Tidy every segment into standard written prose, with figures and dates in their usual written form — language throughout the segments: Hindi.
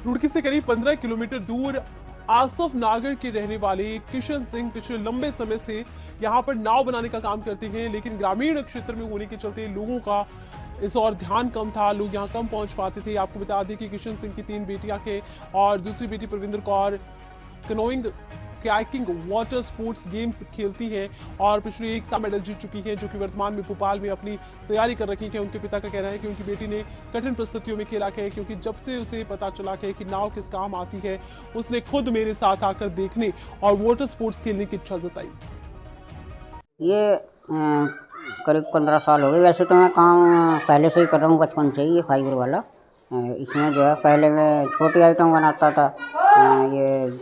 रुड़की से करीब 15 किलोमीटर दूर आसफ नागर के रहने वाले किशन सिंह पिछले लंबे समय से यहां पर नाव बनाने का काम करते हैं, लेकिन ग्रामीण क्षेत्र में होने के चलते लोगों का इस और ध्यान कम था, लोग यहां कम पहुंच पाते थे। आपको बता दें कि किशन सिंह की 3 बेटियां के और दूसरी बेटी Pravinder Kaur canoeing kayaking water sports games खेलती हैं और पिछले 1 साल मेडल जीत चुकी हैं, जो कि वर्तमान में भोपाल में अपनी तैयारी कर रखी है। उनके पिता का कहना है कि उनकी बेटी ने कठिन परिस्थितियों में खेला है, क्योंकि जब से उसे पता चला है कि नाव किस काम आती है, उसने खुद मेरे साथ आकर देखने और वाटर स्पोर्ट्स खेलने की इच्छा जताई। ये करीब 15 साल हो गए। वैसे तो मैं काम पहले से ही कर रहा हूँ, बचपन से ही, ये फाइबर वाला। इसमें जो है पहले मैं छोटी आइटम बनाता था, ये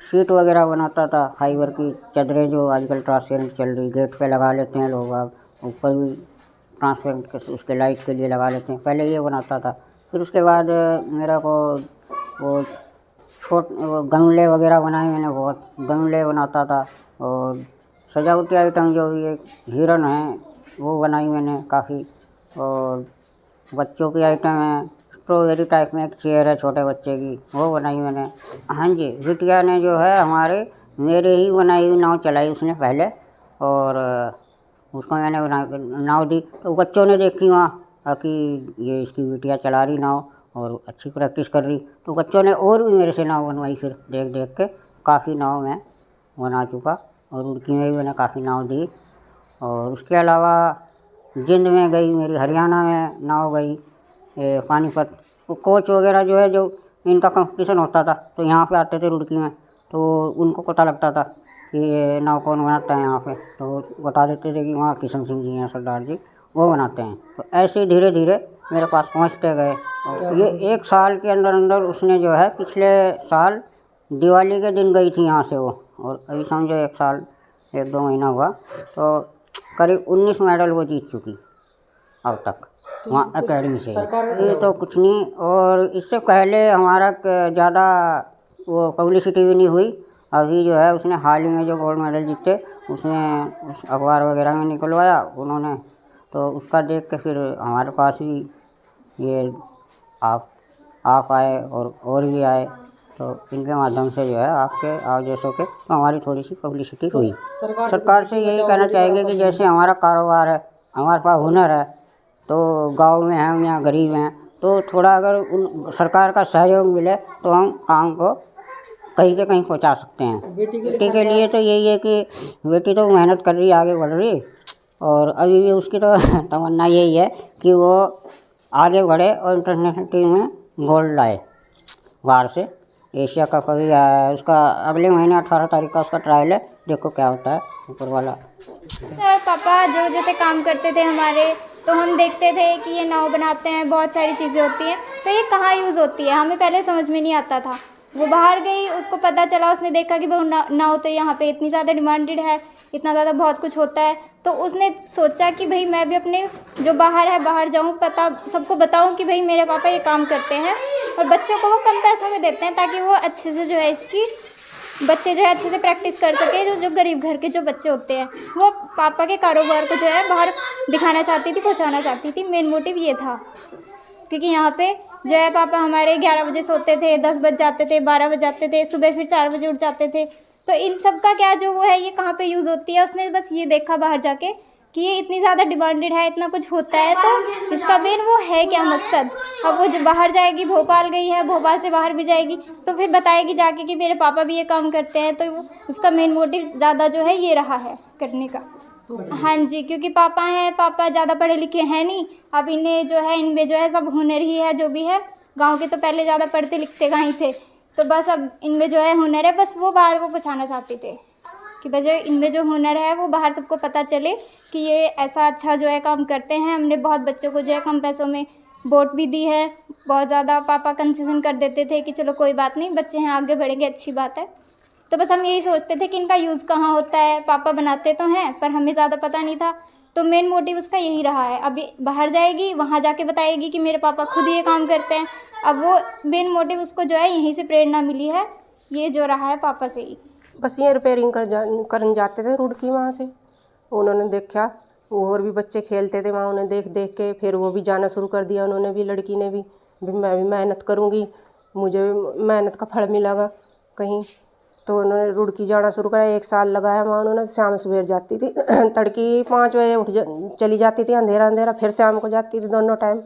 शीट वगैरह बनाता था, फाइबर की चादरें जो आजकल ट्रांसपेरेंट चल रही, गेट पे लगा लेते हैं लोग, अब ऊपर भी ट्रांसपेरेंट उसके लाइट के लिए लगा लेते हैं, पहले ये बनाता था। फिर उसके बाद मेरा को वो वो गमले वगैरह बनाए मैंने, बहुत गमले बनाता था। और सजावटी आइटम जो ये हिरन है वो बनाई मैंने काफ़ी। और बच्चों की आइटम है, स्ट्रॉबेरी टाइप में एक चेयर है छोटे बच्चे की, वो बनाई मैंने। हाँ जी, बिटिया ने जो है हमारे मेरे ही बनाई हुई नाव चलाई उसने पहले, और उसको मैंने नाव दी तो बच्चों ने देखी वहाँ कि ये इसकी बिटिया चला रही नाव और अच्छी प्रैक्टिस कर रही, तो बच्चों ने और भी मेरे से नाव बनवाई। फिर देख देख के काफ़ी नाव मैं बना चुका, और रुड़की में भी मैंने काफ़ी नाव दी। और उसके अलावा जिंद में गई मेरी, हरियाणा में नाव गई, पानीपत। कोच वगैरह जो है, जो इनका कंपटीशन होता था तो यहाँ पे आते थे रुड़की में, तो उनको पता लगता था कि ये नाव कौन बनाता है यहाँ पे, तो बता देते थे कि वहाँ किशन सिंह जी हैं, सरदार जी, वो बनाते हैं। तो ऐसे धीरे धीरे मेरे पास पहुँचते गए। और ये 1 साल के अंदर अंदर उसने जो है पिछले साल दिवाली के दिन गई थी यहाँ से वो, और अभी समझो 1 साल 1-2 महीना हुआ, तो करीब 19 मेडल वो जीत चुकी अब तक वहाँ अकेडमी से। ये तो कुछ नहीं, और इससे पहले हमारा ज़्यादा वो पब्लिसिटी भी नहीं हुई। अभी जो है उसने हाल ही में जो गोल्ड मेडल जीते, उसमें उस अखबार वगैरह में निकलवाया उन्होंने, तो उसका देख के फिर हमारे पास भी ये आप आए और भी आए, तो इनके माध्यम से जो है आपके आप जैसों के तो हमारी थोड़ी सी पब्लिसिटी हुई। सरकार से यही कहना चाहेंगे कि जैसे हमारा कारोबार है, हमारे पास हुनर है, तो गांव में हम यहाँ गरीब हैं, तो थोड़ा अगर उन सरकार का सहयोग मिले तो हम काम को कहीं के कहीं पहुँचा सकते हैं। बेटी के लिए तो यही है कि बेटी तो मेहनत कर रही है, आगे बढ़ रही, और अभी भी उसकी तो तमन्ना यही है कि वो आगे बढ़े और इंटरनेशनल टीम में गोल्ड लाए। बाहर से एशिया कप अभी आया है, उसका अगले महीने 18 तारीख का उसका ट्रायल है, देखो क्या होता है ऊपर वाला। सर पापा जो जैसे काम करते थे हमारे, तो हम देखते थे कि ये नाव बनाते हैं, बहुत सारी चीज़ें होती हैं, तो ये कहाँ यूज़ होती है हमें पहले समझ में नहीं आता था। वो बाहर गई, उसको पता चला, उसने देखा कि भाई नाव तो यहाँ पे इतनी ज़्यादा डिमांडेड है, इतना ज़्यादा बहुत कुछ होता है, तो उसने सोचा कि भाई मैं भी अपने जो बाहर है बाहर जाऊँ, पता सबको बताऊँ कि भाई मेरे पापा ये काम करते हैं, और बच्चों को वो कम पैसों में देते हैं ताकि वो अच्छे से जो है इसकी बच्चे जो है अच्छे से प्रैक्टिस कर सके। जो गरीब घर के जो बच्चे होते हैं, वो पापा के कारोबार को जो है बाहर दिखाना चाहती थी, पहुंचाना चाहती थी। मेन मोटिव ये था, क्योंकि यहाँ पे जो है पापा हमारे 11 बजे सोते थे, 10 बज जाते थे, 12 बज जाते थे, सुबह फिर 4 बजे उठ जाते थे। तो इन सब का क्या जो वो है ये कहाँ पे यूज़ होती है, उसने बस ये देखा बाहर जाके कि ये इतनी ज़्यादा डिमांडेड है, इतना कुछ होता है, तो इसका मेन वो है क्या मकसद। अब वो जब बाहर जाएगी, भोपाल गई है, भोपाल से बाहर भी जाएगी, तो फिर बताएगी जाके कि मेरे पापा भी ये काम करते हैं, तो उसका मेन मोटिव ज़्यादा जो है ये रहा है करने का। हाँ जी, क्योंकि पापा हैं, पापा ज़्यादा पढ़े लिखे हैं नहीं, अब इन्हें जो है इनमें जो है सब हुनर ही है जो भी है। गाँव के तो पहले ज़्यादा पढ़ते लिखते कहीं थे, तो बस अब इनमें जो है हुनर है, बस वो बाहर को पहुँचाना चाहते थे कि बस इनमें जो हुनर है वो बाहर सबको पता चले कि ये ऐसा अच्छा जो है काम करते हैं। हमने बहुत बच्चों को जो है कम पैसों में बोट भी दी है, बहुत ज़्यादा पापा कंसेशन कर देते थे कि चलो कोई बात नहीं, बच्चे हैं आगे बढ़ेंगे, अच्छी बात है। तो बस हम यही सोचते थे कि इनका यूज़ कहाँ होता है, पापा बनाते तो हैं पर हमें ज़्यादा पता नहीं था, तो मेन मोटिव उसका यही रहा है। अभी बाहर जाएगी, वहाँ जाके बताएगी कि मेरे पापा खुद ये काम करते हैं, अब वो मेन मोटिव उसको जो है यहीं से प्रेरणा मिली है, ये जो रहा है पापा से ही। बस ये रिपेयरिंग करने जाते थे रुड़की, वहाँ से उन्होंने देखा, और भी बच्चे खेलते थे वहाँ, उन्हें देख देख के फिर वो भी जाना शुरू कर दिया उन्होंने भी, लड़की ने भी मैं भी मेहनत करूँगी, मुझे मेहनत का फल मिलेगा कहीं। तो उन्होंने रुड़की जाना शुरू करा, 1 साल लगाया वहाँ उन्होंने। शाम सवेर जाती थी, तड़की 5 बजे चली जाती थी, अंधेरा अंधेरा, फिर शाम को जाती थी दोनों टाइम।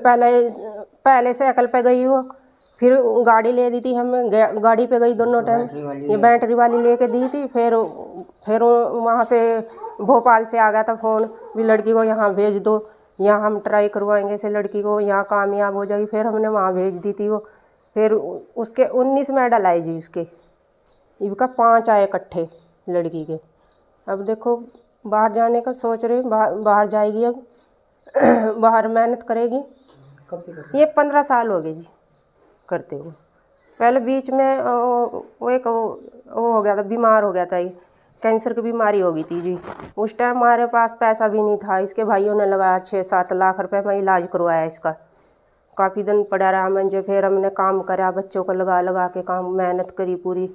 पहले साइकिल पे गई वो, फिर गाड़ी ले दी थी हमें, गाड़ी पे गई दोनों टाइम। ये बैटरी वाली लेके दी थी। फिर वहाँ से भोपाल से आ गया था फ़ोन भी लड़की को यहाँ भेज दो, यहाँ हम ट्राई करवाएंगे इसे, लड़की को यहाँ कामयाब हो जाएगी। फिर हमने वहाँ भेज दी थी वो। फिर उसके 19 मेडल आए जी उसके, इनका 5 आए इकट्ठे लड़की के। अब देखो बाहर जाने का सोच रहे, बाहर जाएगी अब बाहर मेहनत करेगी। कब से करते? ये 15 साल हो गए जी करते हुए। पहले बीच में वो हो गया था, बीमार हो गया था, ये कैंसर की बीमारी हो गई थी जी। उस टाइम हमारे पास पैसा भी नहीं था। इसके भाइयों ने लगाया 6-7 लाख रुपए में इलाज करवाया इसका। काफ़ी दिन पड़ा रहा मंजे। फिर हमने काम करा, बच्चों को लगा लगा के काम, मेहनत करी पूरी।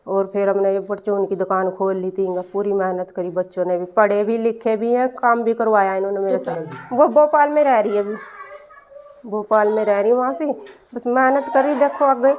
और फिर हमने ये परचून की दुकान खोल ली थी, पूरी मेहनत करी। बच्चों ने भी पढ़े भी लिखे भी हैं, काम भी करवाया इन्होंने मेरे साथ। वो भोपाल में रह रही है अभी, भोपाल में रह रही है। वहाँ से बस मेहनत करी, देखो आगे